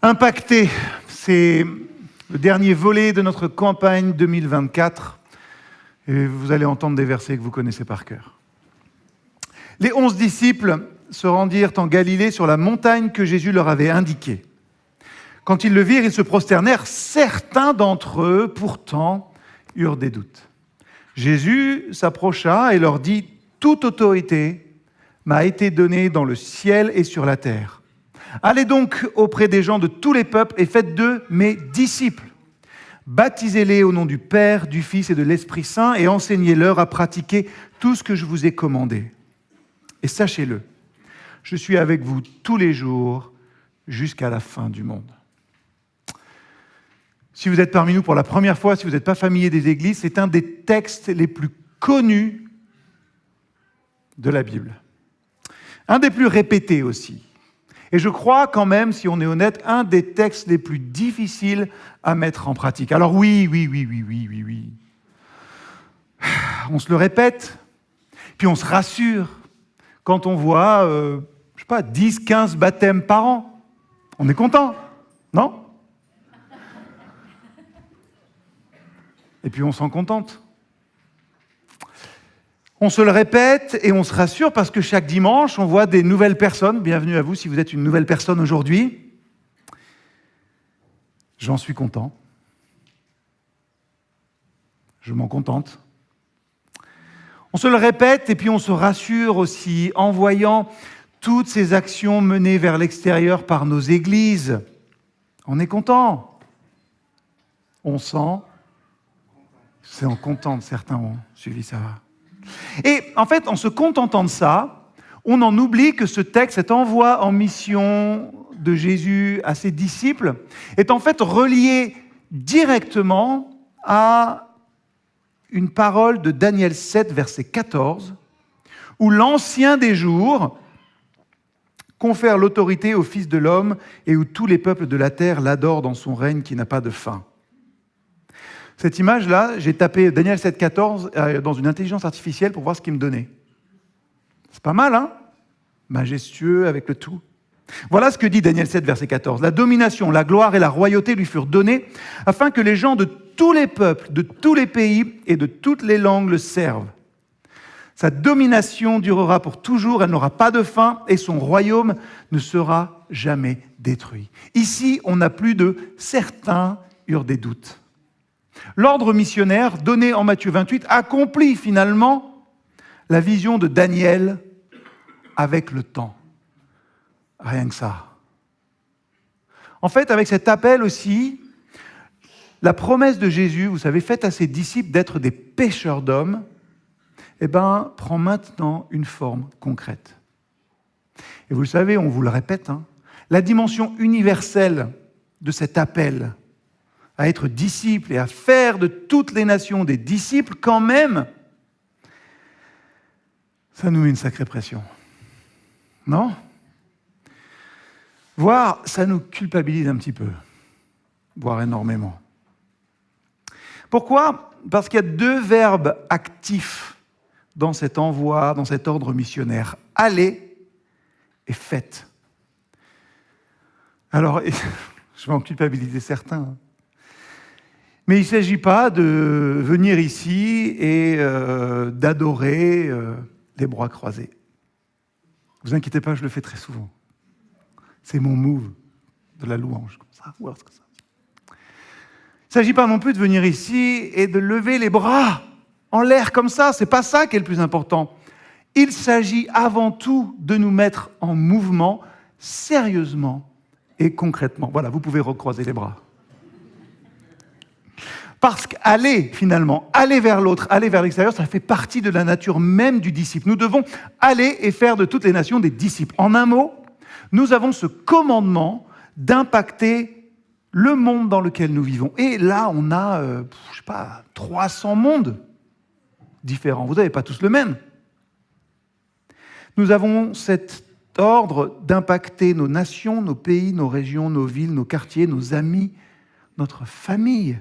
Impacté, c'est le dernier volet de notre campagne 2024. Et vous allez entendre des versets que vous connaissez par cœur. Les 11 disciples se rendirent en Galilée sur la montagne que Jésus leur avait indiquée. Quand ils le virent, ils se prosternèrent. Certains d'entre eux, pourtant, eurent des doutes. Jésus s'approcha et leur dit « Toute autorité m'a été donnée dans le ciel et sur la terre. Allez donc auprès des gens de tous les peuples et faites d'eux mes disciples. Baptisez-les au nom du Père, du Fils et de l'Esprit Saint et enseignez-leur à pratiquer tout ce que je vous ai commandé. Et sachez-le, je suis avec vous tous les jours jusqu'à la fin du monde. » Si vous êtes parmi nous pour la première fois, si vous n'êtes pas familier des églises, c'est un des textes les plus connus de la Bible. Un des plus répétés aussi. Et je crois quand même, si on est honnête, un des textes les plus difficiles à mettre en pratique. Alors oui. On se le répète, puis on se rassure quand on voit, 10, 15 baptêmes par an. On est content, non ? Et puis on s'en contente. On se le répète et on se rassure parce que chaque dimanche, on voit des nouvelles personnes. Bienvenue à vous si vous êtes une nouvelle personne aujourd'hui. J'en suis content. Je m'en contente. On se le répète et puis on se rassure aussi en voyant toutes ces actions menées vers l'extérieur par nos églises. On est content. On sent. C'est en content, certains ont suivi ça. Et en fait, en se contentant de ça, on en oublie que ce texte, cet envoi en mission de Jésus à ses disciples, est en fait relié directement à une parole de Daniel 7, verset 14, où l'Ancien des jours confère l'autorité au Fils de l'homme et où tous les peuples de la terre l'adorent dans son règne qui n'a pas de fin. Cette image-là, j'ai tapé Daniel 7,14 dans une intelligence artificielle pour voir ce qu'il me donnait. C'est pas mal, hein ? Majestueux avec le tout. Voilà ce que dit Daniel 7, verset 14. « La domination, la gloire et la royauté lui furent données afin que les gens de tous les peuples, de tous les pays et de toutes les langues le servent. Sa domination durera pour toujours, elle n'aura pas de fin et son royaume ne sera jamais détruit. » Ici, on n'a plus de « certains eurent des doutes ». L'ordre missionnaire donné en Matthieu 28 accomplit finalement la vision de Daniel avec le temps. Rien que ça. En fait, avec cet appel aussi, la promesse de Jésus, vous savez, faite à ses disciples d'être des pêcheurs d'hommes, prend maintenant une forme concrète. Et vous le savez, on vous le répète, la dimension universelle de cet appel à être disciples et à faire de toutes les nations des disciples, quand même, ça nous met une sacrée pression. Non ? Voire, ça nous culpabilise un petit peu, voire énormément. Pourquoi ? Parce qu'il y a deux verbes actifs dans cet envoi, dans cet ordre missionnaire. Aller et faites. Alors, je vais en culpabiliser certains, mais il ne s'agit pas de venir ici et d'adorer les bras croisés. Ne vous inquiétez pas, je le fais très souvent. C'est mon move de la louange, comme ça. Il ne s'agit pas non plus de venir ici et de lever les bras en l'air comme ça. Ce n'est pas ça qui est le plus important. Il s'agit avant tout de nous mettre en mouvement sérieusement et concrètement. Voilà, vous pouvez recroiser les bras. Parce qu'aller, finalement, aller vers l'autre, aller vers l'extérieur, ça fait partie de la nature même du disciple. Nous devons aller et faire de toutes les nations des disciples. En un mot, nous avons ce commandement d'impacter le monde dans lequel nous vivons. Et là, on a, 300 mondes différents. Vous n'avez pas tous le même. Nous avons cet ordre d'impacter nos nations, nos pays, nos régions, nos villes, nos quartiers, nos amis, notre famille.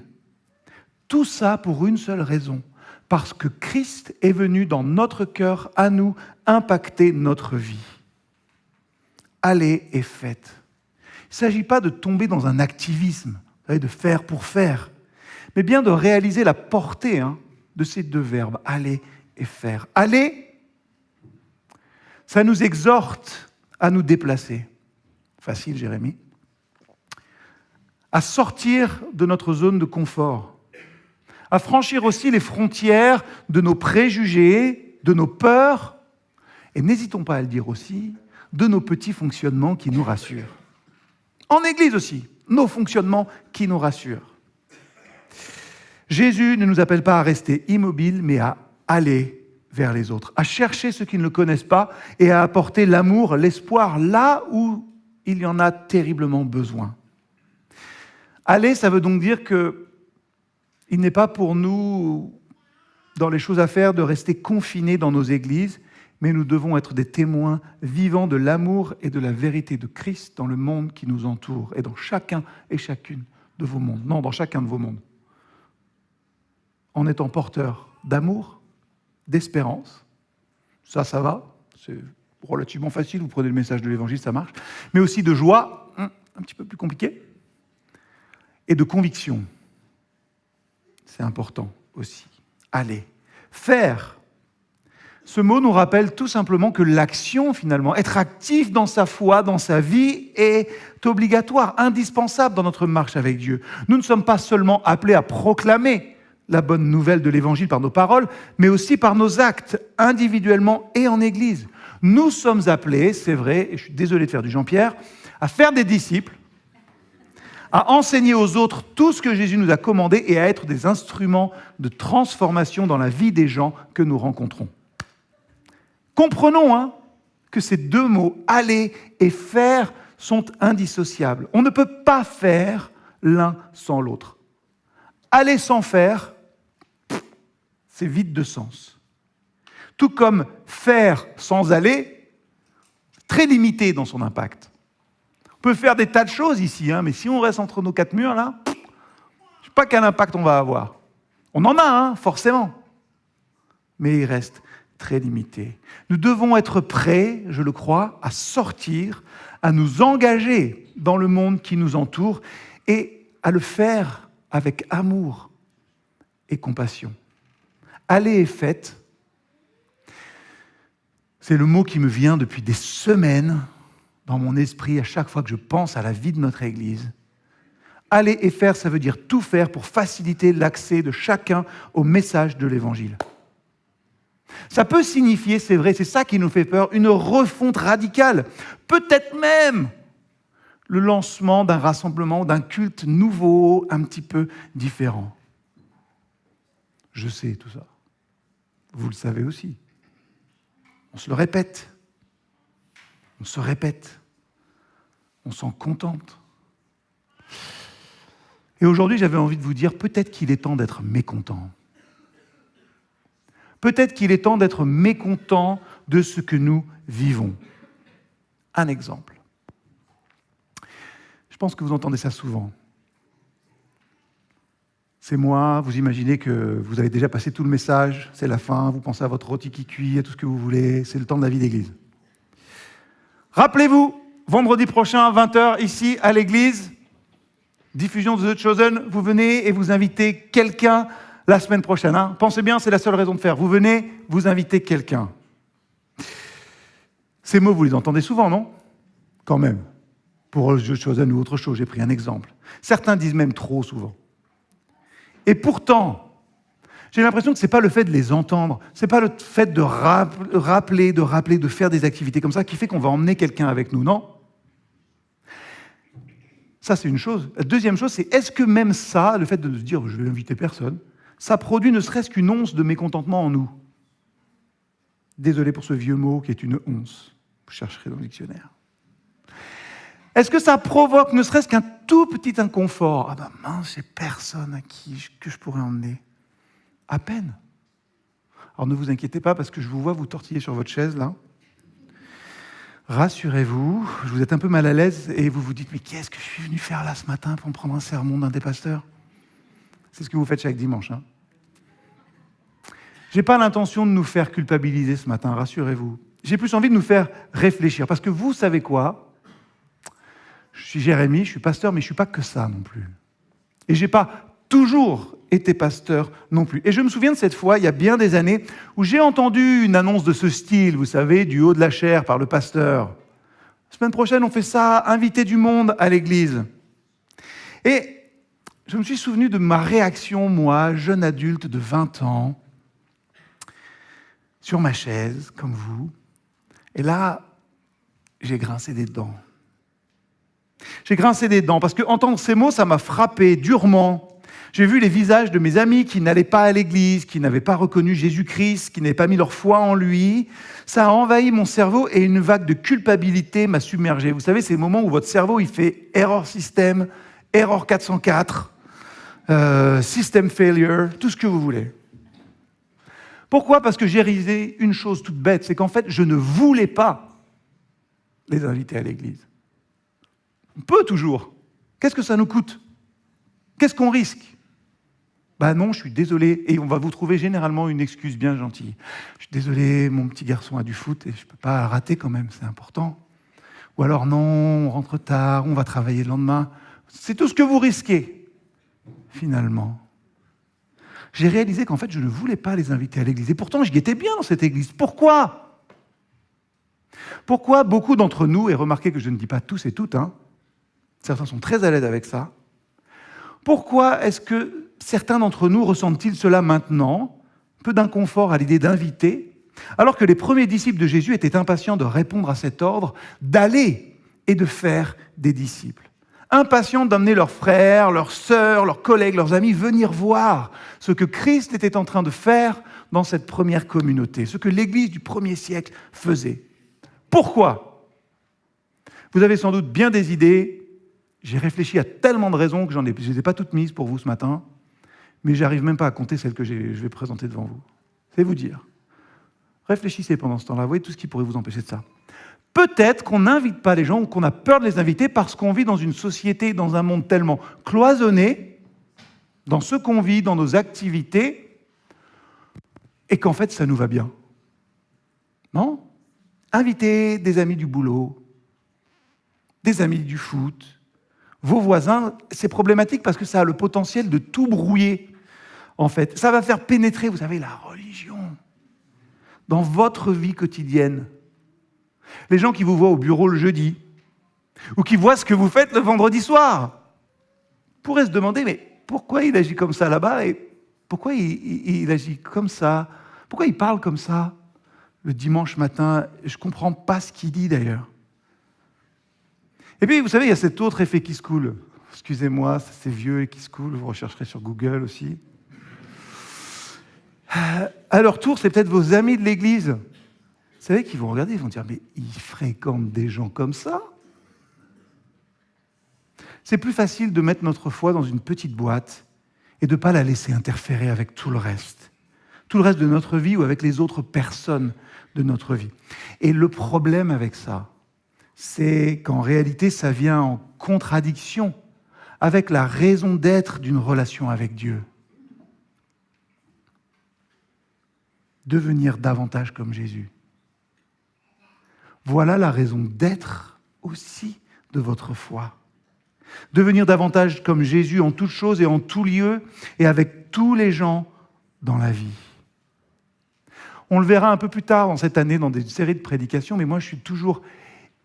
Tout ça pour une seule raison, parce que Christ est venu dans notre cœur, à nous, impacter notre vie. Allez et faites. ne s'agit pas de tomber dans un activisme, vous savez, de faire pour faire, mais bien de réaliser la portée de ces deux verbes, aller et faire. Aller, ça nous exhorte à nous déplacer. Facile, Jérémie. À sortir de notre zone de confort, à franchir aussi les frontières de nos préjugés, de nos peurs, et n'hésitons pas à le dire aussi, de nos petits fonctionnements qui nous rassurent. En Église aussi, nos fonctionnements qui nous rassurent. Jésus ne nous appelle pas à rester immobiles, mais à aller vers les autres, à chercher ceux qui ne le connaissent pas et à apporter l'amour, l'espoir là où il y en a terriblement besoin. Aller, ça veut donc dire que il n'est pas pour nous, dans les choses à faire, de rester confinés dans nos églises, mais nous devons être des témoins vivants de l'amour et de la vérité de Christ dans le monde qui nous entoure et dans chacun et chacune de vos mondes. Non, dans chacun de vos mondes. En étant porteur d'amour, d'espérance, ça va, c'est relativement facile, vous prenez le message de l'Évangile, ça marche, mais aussi de joie, un petit peu plus compliqué, et de conviction. C'est important aussi. Aller. Faire. Ce mot nous rappelle tout simplement que l'action, finalement, être actif dans sa foi, dans sa vie, est obligatoire, indispensable dans notre marche avec Dieu. Nous ne sommes pas seulement appelés à proclamer la bonne nouvelle de l'Évangile par nos paroles, mais aussi par nos actes, individuellement et en Église. Nous sommes appelés, c'est vrai, et je suis désolé de faire du Jean-Pierre, à faire des disciples, à enseigner aux autres tout ce que Jésus nous a commandé et à être des instruments de transformation dans la vie des gens que nous rencontrons. Comprenons que ces deux mots, aller et faire, sont indissociables. On ne peut pas faire l'un sans l'autre. Aller sans faire, c'est vide de sens. Tout comme faire sans aller, très limité dans son impact. On peut faire des tas de choses ici, mais si on reste entre nos quatre murs, là, je ne sais pas quel impact on va avoir. On en a, forcément. Mais il reste très limité. Nous devons être prêts, je le crois, à sortir, à nous engager dans le monde qui nous entoure et à le faire avec amour et compassion. Aller et faites, c'est le mot qui me vient depuis des semaines dans mon esprit à chaque fois que je pense à la vie de notre Église. Aller et faire, ça veut dire tout faire pour faciliter l'accès de chacun au message de l'Évangile. Ça peut signifier, c'est vrai, c'est ça qui nous fait peur, une refonte radicale, peut-être même le lancement d'un rassemblement, d'un culte nouveau, un petit peu différent. Je sais tout ça. Vous le savez aussi. On se le répète. On se répète. On s'en contente. Et aujourd'hui, j'avais envie de vous dire, peut-être qu'il est temps d'être mécontent. Peut-être qu'il est temps d'être mécontent de ce que nous vivons. Un exemple. Je pense que vous entendez ça souvent. C'est moi, vous imaginez que vous avez déjà passé tout le message, c'est la fin, vous pensez à votre rôti qui cuit, à tout ce que vous voulez, c'est le temps de la vie d'église. Rappelez-vous, vendredi prochain, 20h, ici, à l'église, diffusion de The Chosen, vous venez et vous invitez quelqu'un la semaine prochaine. Pensez bien, c'est la seule raison de faire. Vous venez, vous invitez quelqu'un. Ces mots, vous les entendez souvent, non ? Quand même. Pour The Chosen ou autre chose, j'ai pris un exemple. Certains disent même trop souvent. Et pourtant, j'ai l'impression que ce n'est pas le fait de les entendre, ce n'est pas le fait de rappeler, de faire des activités comme ça qui fait qu'on va emmener quelqu'un avec nous, non ? Ça, c'est une chose. La deuxième chose, c'est est-ce que même ça, le fait de se dire « je vais inviter personne », ça produit ne serait-ce qu'une once de mécontentement en nous ? Désolé pour ce vieux mot qui est une once. Vous chercherez dans le dictionnaire. Est-ce que ça provoque ne serait-ce qu'un tout petit inconfort ? Ah ben mince, j'ai personne que je pourrais emmener. À peine. Alors ne vous inquiétez pas parce que je vous vois vous tortiller sur votre chaise là. Rassurez-vous, vous êtes un peu mal à l'aise et vous vous dites « mais qu'est-ce que je suis venu faire là ce matin pour me prendre un sermon d'un des pasteurs ?» C'est ce que vous faites chaque dimanche. Je n'ai pas l'intention de nous faire culpabiliser ce matin, rassurez-vous. J'ai plus envie de nous faire réfléchir parce que vous savez quoi ? Je suis Jérémie, je suis pasteur, mais je ne suis pas que ça non plus. Et je n'ai pas toujours été pasteur non plus. Et je me souviens de cette fois, il y a bien des années, où j'ai entendu une annonce de ce style, vous savez, du haut de la chair par le pasteur. La semaine prochaine, on fait ça, inviter du monde à l'église. Et je me suis souvenu de ma réaction, moi, jeune adulte de 20 ans, sur ma chaise, comme vous. Et là, j'ai grincé des dents. J'ai grincé des dents parce qu'entendre ces mots, ça m'a frappé durement. J'ai vu les visages de mes amis qui n'allaient pas à l'église, qui n'avaient pas reconnu Jésus-Christ, qui n'avaient pas mis leur foi en lui. Ça a envahi mon cerveau et une vague de culpabilité m'a submergé. Vous savez, ces moments où votre cerveau, il fait erreur système, erreur 404, system failure, tout ce que vous voulez. Pourquoi ? Parce que j'ai réalisé une chose toute bête, c'est qu'en fait, je ne voulais pas les inviter à l'église. On peut toujours. Qu'est-ce que ça nous coûte ? Qu'est-ce qu'on risque ? Ben non, je suis désolé. Et on va vous trouver généralement une excuse bien gentille. Je suis désolé, mon petit garçon a du foot et je ne peux pas rater quand même, c'est important. Ou alors non, on rentre tard, on va travailler le lendemain. C'est tout ce que vous risquez, finalement. J'ai réalisé qu'en fait, je ne voulais pas les inviter à l'église. Et pourtant, j'y étais bien dans cette église. Pourquoi ? Pourquoi beaucoup d'entre nous, et remarquez que je ne dis pas tous et toutes, certains sont très à l'aise avec ça, pourquoi est-ce que certains d'entre nous ressentent-ils cela maintenant, peu d'inconfort à l'idée d'inviter, alors que les premiers disciples de Jésus étaient impatients de répondre à cet ordre, d'aller et de faire des disciples. Impatients d'amener leurs frères, leurs sœurs, leurs collègues, leurs amis, venir voir ce que Christ était en train de faire dans cette première communauté, ce que l'Église du 1er siècle faisait. Pourquoi ? Vous avez sans doute bien des idées. J'ai réfléchi à tellement de raisons que je ne les ai pas toutes mises pour vous ce matin, mais je n'arrive même pas à compter celles que je vais présenter devant vous. C'est vous dire. Réfléchissez pendant ce temps-là, voyez tout ce qui pourrait vous empêcher de ça. Peut-être qu'on n'invite pas les gens ou qu'on a peur de les inviter parce qu'on vit dans une société, dans un monde tellement cloisonné, dans ce qu'on vit, dans nos activités, et qu'en fait, ça nous va bien. Non ? Invitez des amis du boulot, des amis du foot, vos voisins, c'est problématique parce que ça a le potentiel de tout brouiller, en fait. Ça va faire pénétrer, vous savez, la religion dans votre vie quotidienne. Les gens qui vous voient au bureau le jeudi, ou qui voient ce que vous faites le vendredi soir, pourraient se demander, mais pourquoi il agit comme ça là-bas et pourquoi il agit comme ça ? Pourquoi il parle comme ça le dimanche matin ? Je ne comprends pas ce qu'il dit d'ailleurs. Et puis, vous savez, il y a cet autre effet qui se coule. Excusez-moi, c'est vieux et qui se coule, vous rechercherez sur Google aussi. À leur tour, c'est peut-être vos amis de l'église. Vous savez qu'ils vont regarder, ils vont dire, mais ils fréquentent des gens comme ça ? C'est plus facile de mettre notre foi dans une petite boîte et de ne pas la laisser interférer avec tout le reste. Tout le reste de notre vie ou avec les autres personnes de notre vie. Et le problème avec ça, c'est qu'en réalité, ça vient en contradiction avec la raison d'être d'une relation avec Dieu. Devenir davantage comme Jésus. Voilà la raison d'être aussi de votre foi. Devenir davantage comme Jésus en toutes choses et en tout lieu et avec tous les gens dans la vie. On le verra un peu plus tard dans cette année dans des séries de prédications, mais moi je suis toujours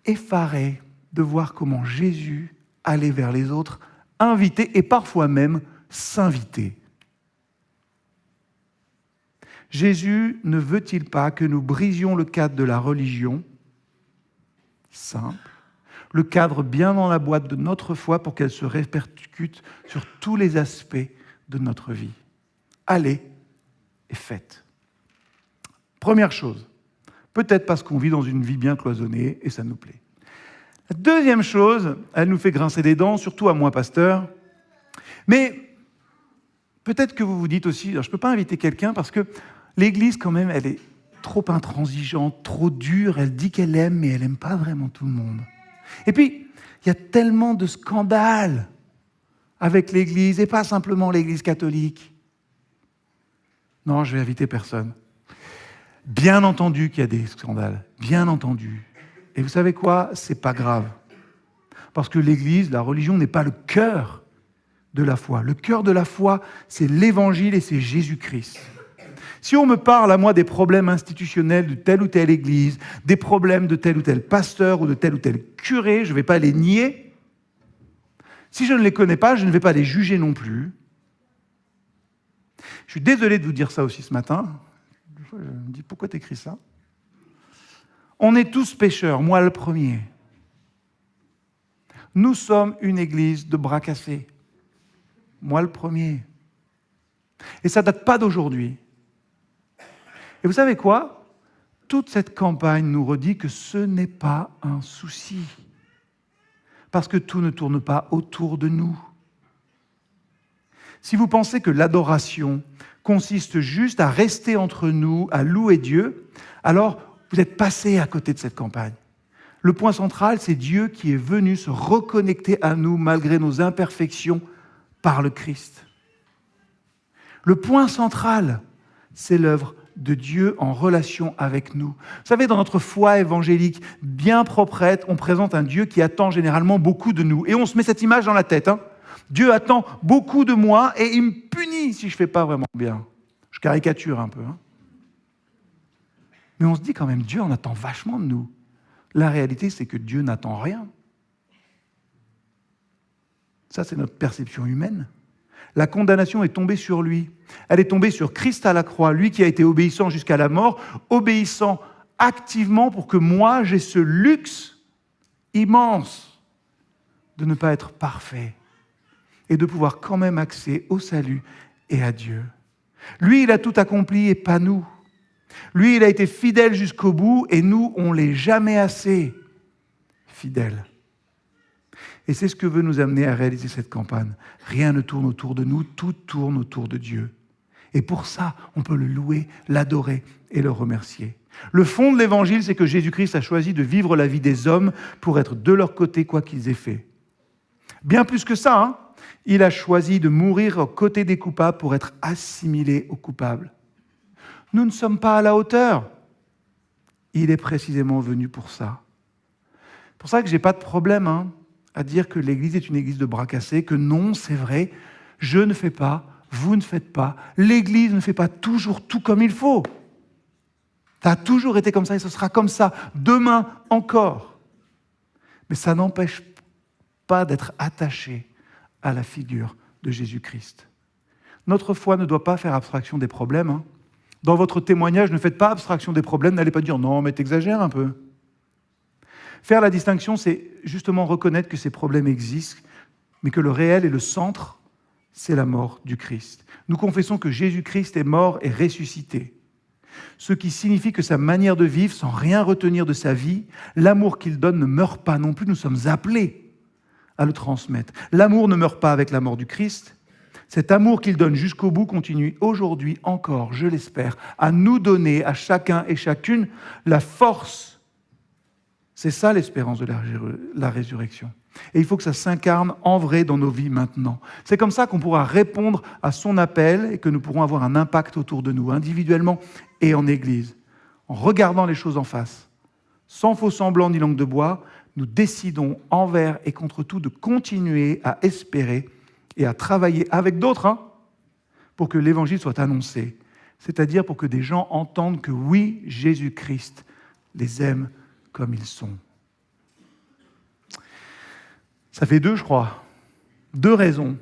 effaré de voir comment Jésus allait vers les autres, inviter et parfois même s'inviter. Jésus ne veut-il pas que nous brisions le cadre de la religion, simple, le cadre bien dans la boîte de notre foi pour qu'elle se répercute sur tous les aspects de notre vie. Allez et faites. Première chose, peut-être parce qu'on vit dans une vie bien cloisonnée et ça nous plaît. La deuxième chose, elle nous fait grincer des dents, surtout à moi, pasteur. Mais peut-être que vous vous dites aussi, alors je ne peux pas inviter quelqu'un parce que l'Église, quand même, elle est trop intransigeante, trop dure. Elle dit qu'elle aime, mais elle n'aime pas vraiment tout le monde. Et puis, il y a tellement de scandales avec l'Église, et pas simplement l'Église catholique. Non, je vais inviter personne. Bien entendu qu'il y a des scandales, bien entendu. Et vous savez quoi ? C'est pas grave. Parce que l'Église, la religion n'est pas le cœur de la foi. Le cœur de la foi, c'est l'Évangile et c'est Jésus-Christ. Si on me parle à moi des problèmes institutionnels de telle ou telle église, des problèmes de tel ou tel pasteur ou de tel ou tel curé, je ne vais pas les nier. Si je ne les connais pas, je ne vais pas les juger non plus. Je suis désolé de vous dire ça aussi ce matin. Je me dis, pourquoi tu écris ça ? On est tous pécheurs, moi le premier. Nous sommes une église de bras cassés. Moi le premier. Et ça ne date pas d'aujourd'hui. Et vous savez quoi ? Toute cette campagne nous redit que ce n'est pas un souci. Parce que tout ne tourne pas autour de nous. Si vous pensez que l'adoration consiste juste à rester entre nous, à louer Dieu, alors vous êtes passé à côté de cette campagne. Le point central, c'est Dieu qui est venu se reconnecter à nous malgré nos imperfections par le Christ. Le point central, c'est l'œuvre de Dieu en relation avec nous. Vous savez, dans notre foi évangélique bien proprette, on présente un Dieu qui attend généralement beaucoup de nous. Et on se met cette image dans la tête. Dieu attend beaucoup de moi et il me punit si je ne fais pas vraiment bien. Je caricature un peu. Mais on se dit quand même, Dieu en attend vachement de nous. La réalité, c'est que Dieu n'attend rien. Ça, c'est notre perception humaine. La condamnation est tombée sur lui. Elle est tombée sur Christ à la croix, lui qui a été obéissant jusqu'à la mort, obéissant activement pour que moi, j'ai ce luxe immense de ne pas être parfait et de pouvoir quand même accéder au salut et à Dieu. Lui, il a tout accompli et pas nous. Lui, il a été fidèle jusqu'au bout et nous, on ne l'est jamais assez fidèle. Et c'est ce que veut nous amener à réaliser cette campagne. Rien ne tourne autour de nous, tout tourne autour de Dieu. Et pour ça, on peut le louer, l'adorer et le remercier. Le fond de l'Évangile, c'est que Jésus-Christ a choisi de vivre la vie des hommes pour être de leur côté quoi qu'ils aient fait. Bien plus que ça, il a choisi de mourir aux côtés des coupables pour être assimilé aux coupables. Nous ne sommes pas à la hauteur. Il est précisément venu pour ça. C'est pour ça que je n'ai pas de problème à dire que l'Église est une église de bras cassés, que non, c'est vrai, je ne fais pas, vous ne faites pas, l'Église ne fait pas toujours tout comme il faut. Ça a toujours été comme ça et ce sera comme ça, demain encore. Mais ça n'empêche pas d'être attaché à la figure de Jésus-Christ. Notre foi ne doit pas faire abstraction des problèmes. Dans votre témoignage, ne faites pas abstraction des problèmes, n'allez pas dire « non, mais t'exagères un peu ». Faire la distinction, c'est justement reconnaître que ces problèmes existent, mais que le réel et le centre, c'est la mort du Christ. Nous confessons que Jésus-Christ est mort et ressuscité, ce qui signifie que sa manière de vivre, sans rien retenir de sa vie, l'amour qu'il donne ne meurt pas non plus, nous sommes appelés à le transmettre. L'amour ne meurt pas avec la mort du Christ. Cet amour qu'il donne jusqu'au bout continue aujourd'hui encore, je l'espère, à nous donner, à chacun et chacune, la force. C'est ça l'espérance de la résurrection. Et il faut que ça s'incarne en vrai dans nos vies maintenant. C'est comme ça qu'on pourra répondre à son appel et que nous pourrons avoir un impact autour de nous, individuellement et en Église. En regardant les choses en face, sans faux semblants ni langue de bois, nous décidons envers et contre tout de continuer à espérer et à travailler avec d'autres pour que l'Évangile soit annoncé. C'est-à-dire pour que des gens entendent que oui, Jésus-Christ les aime comme ils sont. Ça fait 2, je crois. 2 raisons.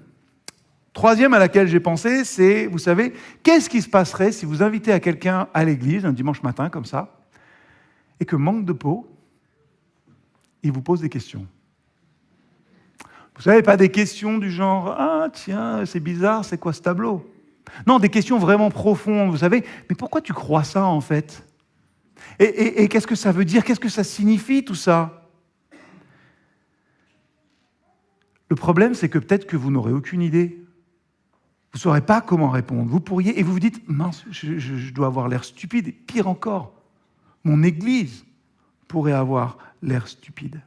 Troisième à laquelle j'ai pensé, c'est, vous savez, qu'est-ce qui se passerait si vous invitez à quelqu'un à l'église, un dimanche matin, comme ça, et que manque de peau, il vous pose des questions. Vous savez, pas des questions du genre « Ah, tiens, c'est bizarre, c'est quoi ce tableau ?» Non, des questions vraiment profondes, vous savez. Mais pourquoi tu crois ça, en fait ? Et qu'est-ce que ça veut dire ? Qu'est-ce que ça signifie, tout ça ? Le problème, c'est que peut-être que vous n'aurez aucune idée. Vous ne saurez pas comment répondre. Vous pourriez, et vous vous dites, mince, je dois avoir l'air stupide. Et pire encore, mon Église pourrait avoir l'air stupide.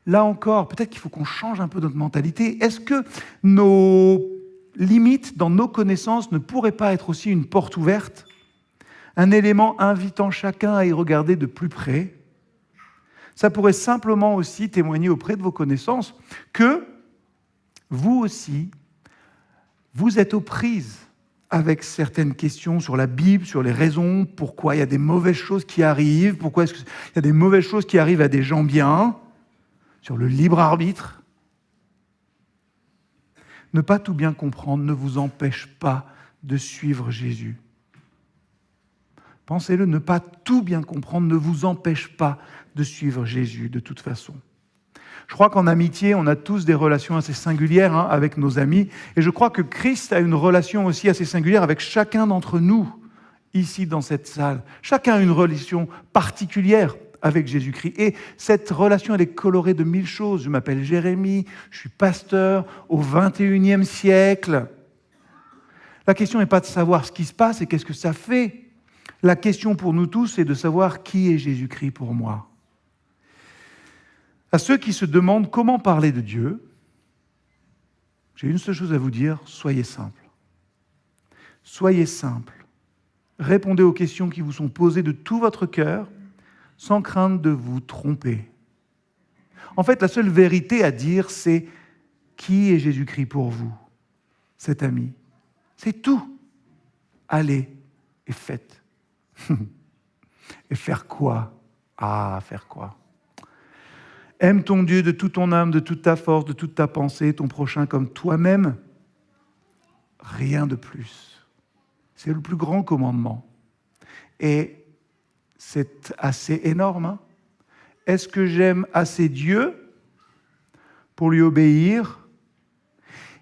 Là encore, peut-être qu'il faut qu'on change un peu notre mentalité. Est-ce que nos limites dans nos connaissances ne pourraient pas être aussi une porte ouverte ? Un élément invitant chacun à y regarder de plus près ? Ça pourrait simplement aussi témoigner auprès de vos connaissances que vous aussi, vous êtes aux prises avec certaines questions sur la Bible, sur les raisons, pourquoi il y a des mauvaises choses qui arrivent, pourquoi est-ce qu'il y a des mauvaises choses qui arrivent à des gens bien, sur le libre arbitre. Ne pas tout bien comprendre ne vous empêche pas de suivre Jésus. Pensez-le, ne pas tout bien comprendre ne vous empêche pas de suivre Jésus de toute façon. Je crois qu'en amitié, on a tous des relations assez singulières avec nos amis. Et je crois que Christ a une relation aussi assez singulière avec chacun d'entre nous, ici dans cette salle. Chacun a une relation particulière avec Jésus-Christ. Et cette relation, elle est colorée de 1000 choses. Je m'appelle Jérémie, je suis pasteur au 21e siècle. La question n'est pas de savoir ce qui se passe et qu'est-ce que ça fait. La question pour nous tous, c'est de savoir qui est Jésus-Christ pour moi. À ceux qui se demandent comment parler de Dieu, j'ai une seule chose à vous dire, soyez simple. Soyez simple. Répondez aux questions qui vous sont posées de tout votre cœur, sans crainte de vous tromper. En fait, la seule vérité à dire, c'est qui est Jésus-Christ pour vous, cet ami. C'est tout. Allez et faites. Et faire quoi? Ah, faire quoi? Aime ton Dieu de toute ton âme, de toute ta force, de toute ta pensée, ton prochain comme toi-même. Rien de plus. C'est le plus grand commandement. Et c'est assez énorme. Est-ce que j'aime assez Dieu pour lui obéir?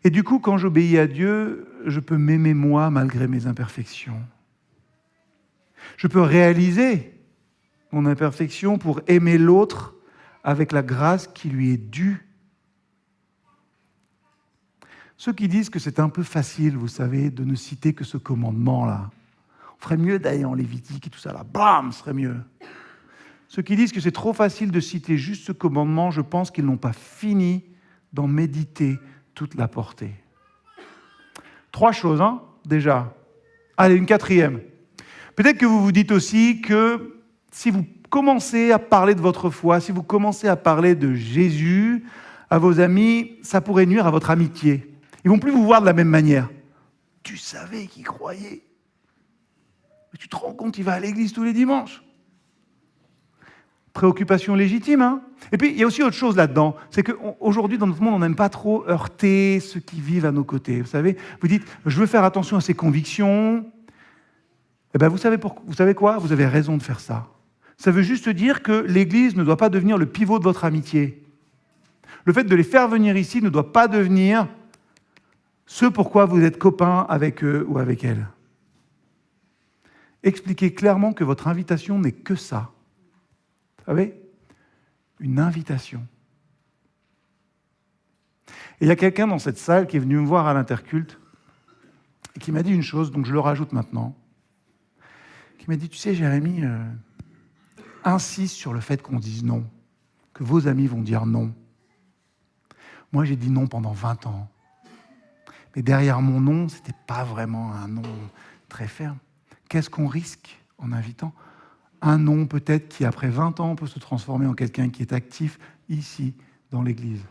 Et du coup, quand j'obéis à Dieu, je peux m'aimer moi malgré mes imperfections. Je peux réaliser mon imperfection pour aimer l'autre avec la grâce qui lui est due. Ceux qui disent que c'est un peu facile, vous savez, de ne citer que ce commandement-là. On ferait mieux d'aller en Lévitique et tout ça là, bam, ce serait mieux. Ceux qui disent que c'est trop facile de citer juste ce commandement, je pense qu'ils n'ont pas fini d'en méditer toute la portée. 3 choses, déjà. Allez, une 4e. Peut-être que vous vous dites aussi que si vous commencez à parler de votre foi, si vous commencez à parler de Jésus à vos amis, ça pourrait nuire à votre amitié. Ils ne vont plus vous voir de la même manière. Tu savais qu'il croyait. Mais tu te rends compte, il va à l'église tous les dimanches. Préoccupation légitime. Et puis, il y a aussi autre chose là-dedans. C'est qu'aujourd'hui, dans notre monde, on n'aime pas trop heurter ceux qui vivent à nos côtés. Vous savez, vous dites, je veux faire attention à ses convictions. Eh bien, vous savez quoi? Vous avez raison de faire ça. Ça veut juste dire que l'Église ne doit pas devenir le pivot de votre amitié. Le fait de les faire venir ici ne doit pas devenir ce pourquoi vous êtes copains avec eux ou avec elles. Expliquez clairement que votre invitation n'est que ça. Vous savez? Une invitation. Et il y a quelqu'un dans cette salle qui est venu me voir à l'interculte et qui m'a dit une chose, donc je le rajoute maintenant. Qui m'a dit, tu sais, Jérémie, insiste sur le fait qu'on dise non, que vos amis vont dire non. Moi, j'ai dit non pendant 20 ans. Mais derrière mon non, ce n'était pas vraiment un non très ferme. Qu'est-ce qu'on risque en invitant un non peut-être qui, après 20 ans, peut se transformer en quelqu'un qui est actif ici, dans l'Église?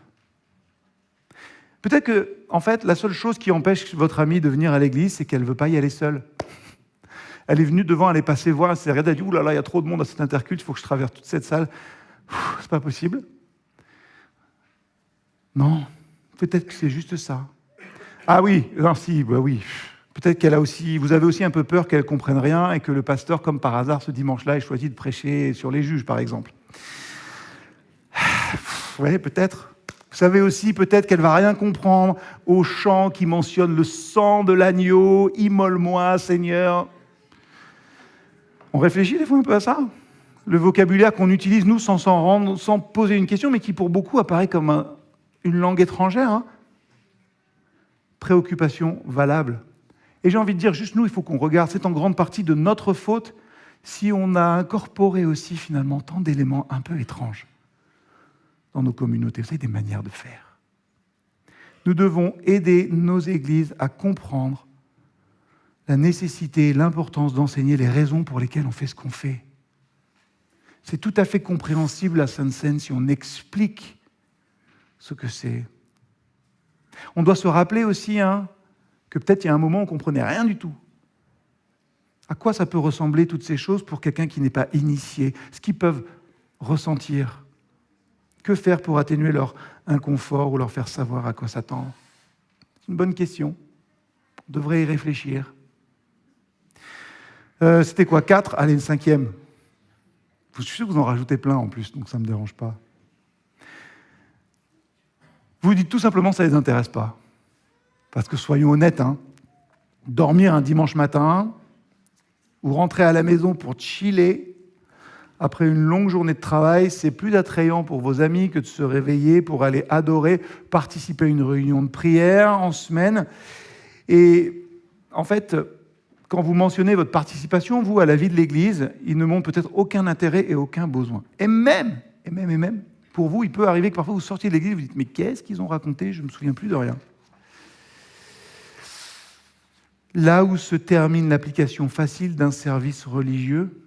Peut-être que, en fait, la seule chose qui empêche votre amie de venir à l'Église, c'est qu'elle ne veut pas y aller seule. Elle est venue devant, elle est passée voir, elle s'est regardée, elle a dit « Ouh là là, il y a trop de monde à cet interculte, il faut que je traverse toute cette salle. » C'est pas possible. Non, peut-être que c'est juste ça. Ah oui, non, si, bah oui. Peut-être qu'elle a aussi, vous avez aussi un peu peur qu'elle ne comprenne rien et que le pasteur, comme par hasard, ce dimanche-là, ait choisi de prêcher sur les juges, par exemple. Oui, peut-être. Vous savez aussi peut-être qu'elle ne va rien comprendre au chant qui mentionne le sang de l'agneau, « Immole-moi, Seigneur ». On réfléchit des fois un peu à ça. Le vocabulaire qu'on utilise, nous, sans s'en rendre, sans poser une question, mais qui pour beaucoup apparaît comme une langue étrangère. Préoccupation valable. Et j'ai envie de dire, juste nous, il faut qu'on regarde, c'est en grande partie de notre faute si on a incorporé aussi finalement tant d'éléments un peu étranges dans nos communautés. Vous savez, des manières de faire. Nous devons aider nos églises à comprendre la nécessité et l'importance d'enseigner les raisons pour lesquelles on fait ce qu'on fait. C'est tout à fait compréhensible la Sainte Seine si on explique ce que c'est. On doit se rappeler aussi que peut-être il y a un moment où on ne comprenait rien du tout. À quoi ça peut ressembler toutes ces choses pour quelqu'un qui n'est pas initié? Ce qu'ils peuvent ressentir. Que faire pour atténuer leur inconfort ou leur faire savoir à quoi s'attendre? C'est une bonne question. On devrait y réfléchir. C'était quoi, 4? Allez, une 5e. Je suis sûr que vous en rajoutez plein en plus, donc ça ne me dérange pas. Vous dites tout simplement que ça ne les intéresse pas. Parce que soyons honnêtes, dormir un dimanche matin ou rentrer à la maison pour chiller après une longue journée de travail, c'est plus attrayant pour vos amis que de se réveiller pour aller adorer, participer à une réunion de prière en semaine. Et en fait, quand vous mentionnez votre participation, vous, à la vie de l'Église, il ne montre peut-être aucun intérêt et aucun besoin. Et même, pour vous, il peut arriver que parfois vous sortiez de l'Église et vous dites « Mais qu'est-ce qu'ils ont raconté? Je ne me souviens plus de rien. » Là où se termine l'application facile d'un service religieux,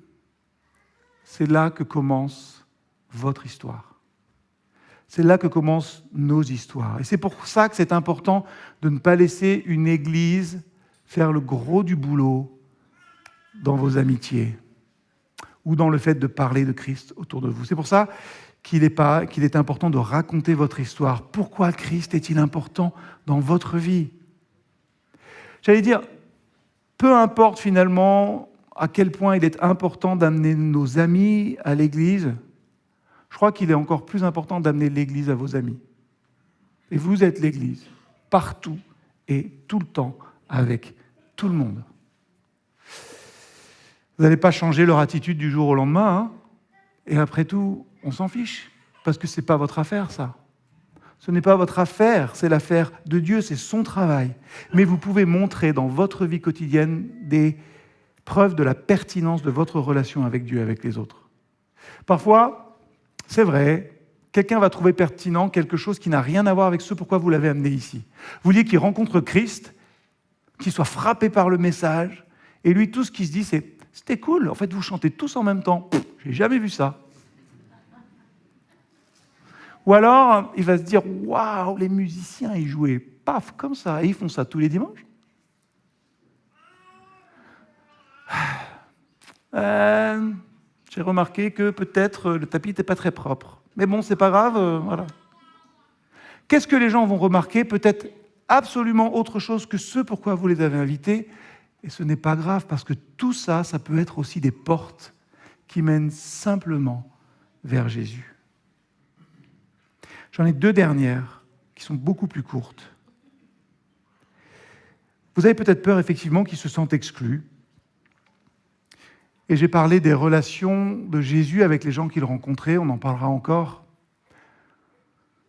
c'est là que commence votre histoire. C'est là que commencent nos histoires. Et c'est pour ça que c'est important de ne pas laisser une Église faire le gros du boulot dans vos amitiés ou dans le fait de parler de Christ autour de vous. C'est pour ça qu'il est important de raconter votre histoire. Pourquoi Christ est-il important dans votre vie? J'allais dire, peu importe finalement à quel point il est important d'amener nos amis à l'Église, je crois qu'il est encore plus important d'amener l'Église à vos amis. Et vous êtes l'Église, partout et tout le temps, avec tout le monde. Vous n'allez pas changer leur attitude du jour au lendemain, et après tout, on s'en fiche, parce que ce n'est pas votre affaire, ça. Ce n'est pas votre affaire, c'est l'affaire de Dieu, c'est son travail. Mais vous pouvez montrer dans votre vie quotidienne des preuve de la pertinence de votre relation avec Dieu, avec les autres. Parfois, c'est vrai, quelqu'un va trouver pertinent quelque chose qui n'a rien à voir avec ce pourquoi vous l'avez amené ici. Vous vouliez qu'il rencontre Christ, qu'il soit frappé par le message, et lui, tout ce qu'il se dit, c'est « c'était cool, en fait, vous chantez tous en même temps. J'ai jamais vu ça. » Ou alors, il va se dire « waouh, les musiciens, ils jouaient paf, comme ça, et ils font ça tous les dimanches. » J'ai remarqué que peut-être le tapis n'était pas très propre. Mais bon, c'est pas grave, voilà. Qu'est-ce que les gens vont remarquer? Peut-être absolument autre chose que ce pourquoi vous les avez invités. Et ce n'est pas grave, parce que tout ça, ça peut être aussi des portes qui mènent simplement vers Jésus. J'en ai 2 dernières qui sont beaucoup plus courtes. Vous avez peut-être peur, effectivement, qu'ils se sentent exclus. Et j'ai parlé des relations de Jésus avec les gens qu'il rencontrait, on en parlera encore,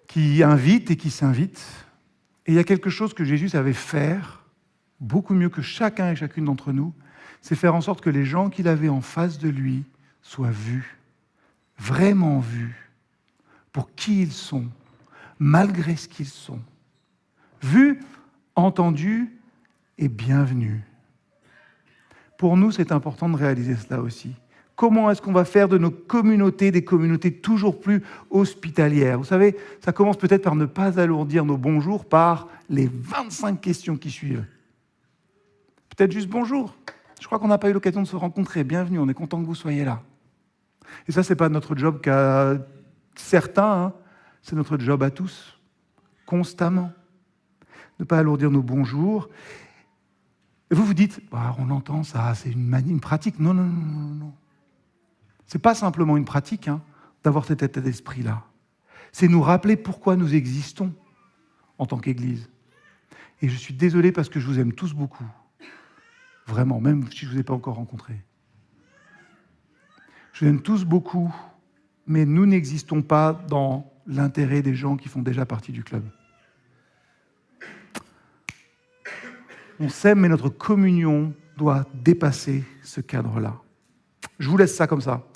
qui invitent et qui s'invitent. Et il y a quelque chose que Jésus savait faire, beaucoup mieux que chacun et chacune d'entre nous, c'est faire en sorte que les gens qu'il avait en face de lui soient vus, vraiment vus, pour qui ils sont, malgré ce qu'ils sont. Vus, entendus et bienvenus. Pour nous, c'est important de réaliser cela aussi. Comment est-ce qu'on va faire de nos communautés des communautés toujours plus hospitalières? Vous savez, ça commence peut-être par ne pas alourdir nos bonjours par les 25 questions qui suivent. Peut-être juste bonjour. Je crois qu'on n'a pas eu l'occasion de se rencontrer. Bienvenue, on est content que vous soyez là. Et ça, ce n'est pas notre job qu'à certains, c'est notre job à tous, constamment. Ne pas alourdir nos bonjours. Et vous vous dites, on entend ça, c'est une pratique. Non. Ce n'est pas simplement une pratique d'avoir cet état d'esprit-là. C'est nous rappeler pourquoi nous existons en tant qu'Église. Et je suis désolé parce que je vous aime tous beaucoup. Vraiment, même si je ne vous ai pas encore rencontré. Je vous aime tous beaucoup, mais nous n'existons pas dans l'intérêt des gens qui font déjà partie du club. On s'aime, mais notre communion doit dépasser ce cadre-là. Je vous laisse ça comme ça.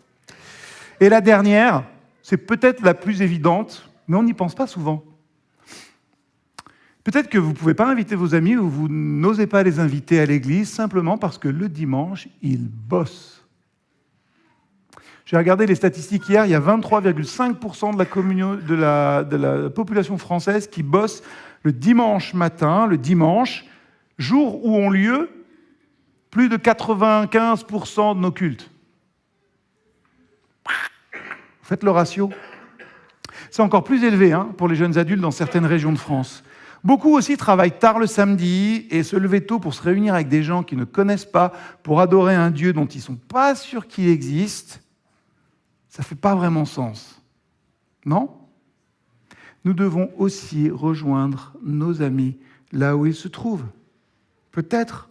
Et la dernière, c'est peut-être la plus évidente, mais on n'y pense pas souvent. Peut-être que vous ne pouvez pas inviter vos amis ou vous n'osez pas les inviter à l'église simplement parce que le dimanche, ils bossent. J'ai regardé les statistiques hier, il y a 23,5% de la population française qui bosse le dimanche matin, le dimanche, jour où ont lieu plus de 95% de nos cultes. Faites le ratio. C'est encore plus élevé pour les jeunes adultes dans certaines régions de France. Beaucoup aussi travaillent tard le samedi et se lever tôt pour se réunir avec des gens qui ne connaissent pas, pour adorer un Dieu dont ils ne sont pas sûrs qu'il existe. Ça ne fait pas vraiment sens. Non ? Nous devons aussi rejoindre nos amis là où ils se trouvent. Peut-être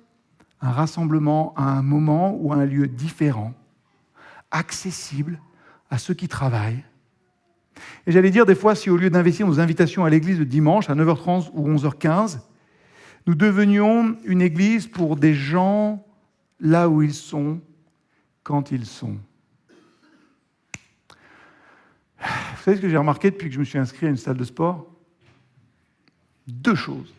un rassemblement à un moment ou à un lieu différent, accessible à ceux qui travaillent. Et j'allais dire des fois, si au lieu d'investir nos invitations à l'église le dimanche à 9h30 ou 11h15, nous devenions une église pour des gens là où ils sont, quand ils sont. Vous savez ce que j'ai remarqué depuis que je me suis inscrit à une salle de sport ? 2 choses.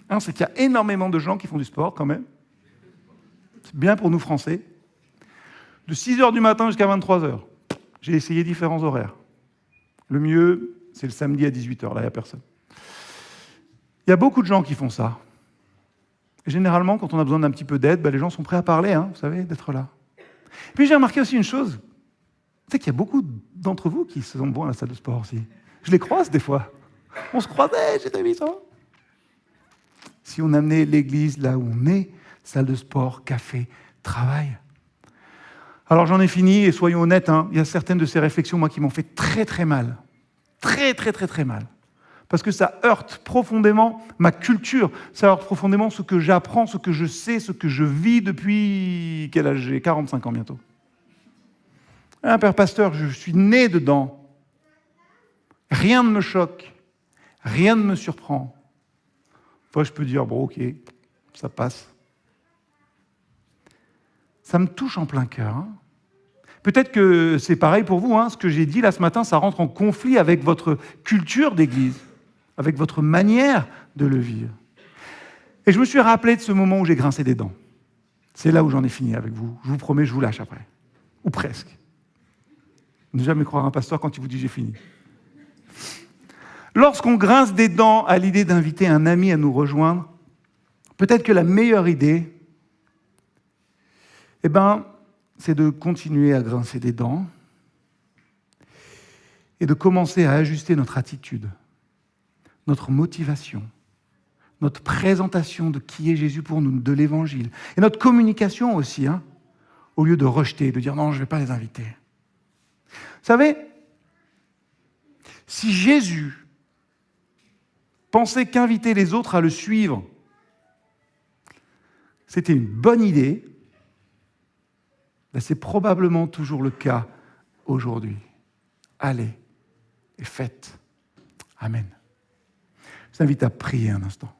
Un, c'est qu'il y a énormément de gens qui font du sport quand même. C'est bien pour nous Français. De 6h du matin jusqu'à 23h, j'ai essayé différents horaires. Le mieux, c'est le samedi à 18h, là, il n'y a personne. Il y a beaucoup de gens qui font ça. Et généralement, quand on a besoin d'un petit peu d'aide, les gens sont prêts à parler, vous savez, d'être là. Puis j'ai remarqué aussi une chose. Tu sais qu'il y a beaucoup d'entre vous qui sont bons à la salle de sport aussi. Je les croise des fois. On se croisait, j'ai vu ça. Si on amenait l'église là où on est, salle de sport, café, travail. Alors j'en ai fini, et soyons honnêtes, il y a certaines de ces réflexions, moi, qui m'ont fait très très mal. Très très très très mal. Parce que ça heurte profondément ma culture, ça heurte profondément ce que j'apprends, ce que je sais, ce que je vis depuis... Quel âge j'ai ? 45 ans bientôt. Un père pasteur, je suis né dedans. Rien ne me choque, rien ne me surprend. Enfin, je peux dire, bon, ok, ça passe. Ça me touche en plein cœur. Peut-être que c'est pareil pour vous, ce que j'ai dit là ce matin, ça rentre en conflit avec votre culture d'église, avec votre manière de le vivre. Et je me suis rappelé de ce moment où j'ai grincé des dents. C'est là où j'en ai fini avec vous. Je vous promets, je vous lâche après. Ou presque. Ne jamais croire un pasteur quand il vous dit « j'ai fini ». Lorsqu'on grince des dents à l'idée d'inviter un ami à nous rejoindre, peut-être que la meilleure idée, c'est de continuer à grincer des dents et de commencer à ajuster notre attitude, notre motivation, notre présentation de qui est Jésus pour nous, de l'Évangile, et notre communication aussi, au lieu de rejeter, de dire « non, je ne vais pas les inviter ». Vous savez, si Jésus pensait qu'inviter les autres à le suivre, c'était une bonne idée, c'est probablement toujours le cas aujourd'hui. Allez et faites. Amen. Je vous invite à prier un instant.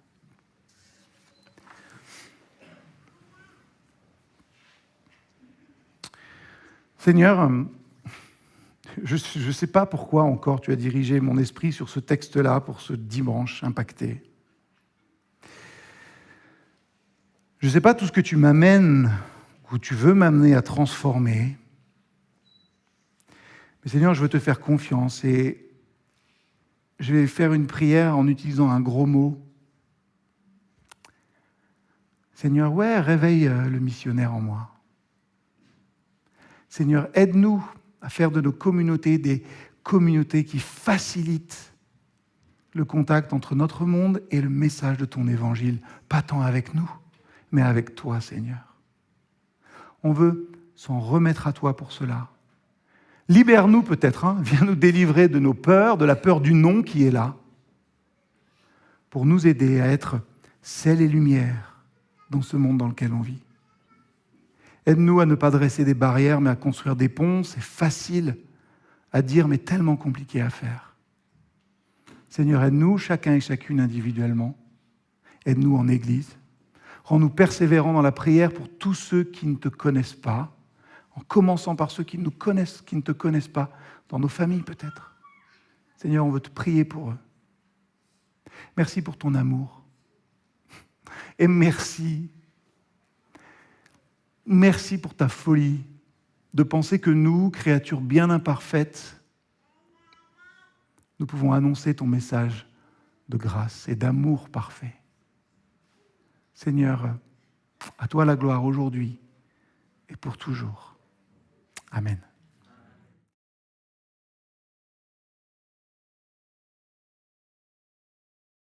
Seigneur, je ne sais pas pourquoi encore tu as dirigé mon esprit sur ce texte-là pour ce dimanche impacté. Je ne sais pas tout ce que tu m'amènes, où tu veux m'amener à transformer. Mais Seigneur, je veux te faire confiance et je vais faire une prière en utilisant un gros mot. Seigneur, réveille le missionnaire en moi. Seigneur, aide-nous à faire de nos communautés des communautés qui facilitent le contact entre notre monde et le message de ton évangile, pas tant avec nous, mais avec toi, Seigneur. On veut s'en remettre à toi pour cela. Libère-nous peut-être, viens nous délivrer de nos peurs, de la peur du non qui est là, pour nous aider à être sel et lumière dans ce monde dans lequel on vit. Aide-nous à ne pas dresser des barrières, mais à construire des ponts. C'est facile à dire, mais tellement compliqué à faire. Seigneur, aide-nous, chacun et chacune individuellement. Aide-nous en Église. Rends-nous persévérants dans la prière pour tous ceux qui ne te connaissent pas, en commençant par ceux qui nous connaissent, qui ne te connaissent pas, dans nos familles peut-être. Seigneur, on veut te prier pour eux. Merci pour ton amour. Et merci pour ta folie de penser que nous, créatures bien imparfaites, nous pouvons annoncer ton message de grâce et d'amour parfait. Seigneur, à toi la gloire aujourd'hui et pour toujours. Amen.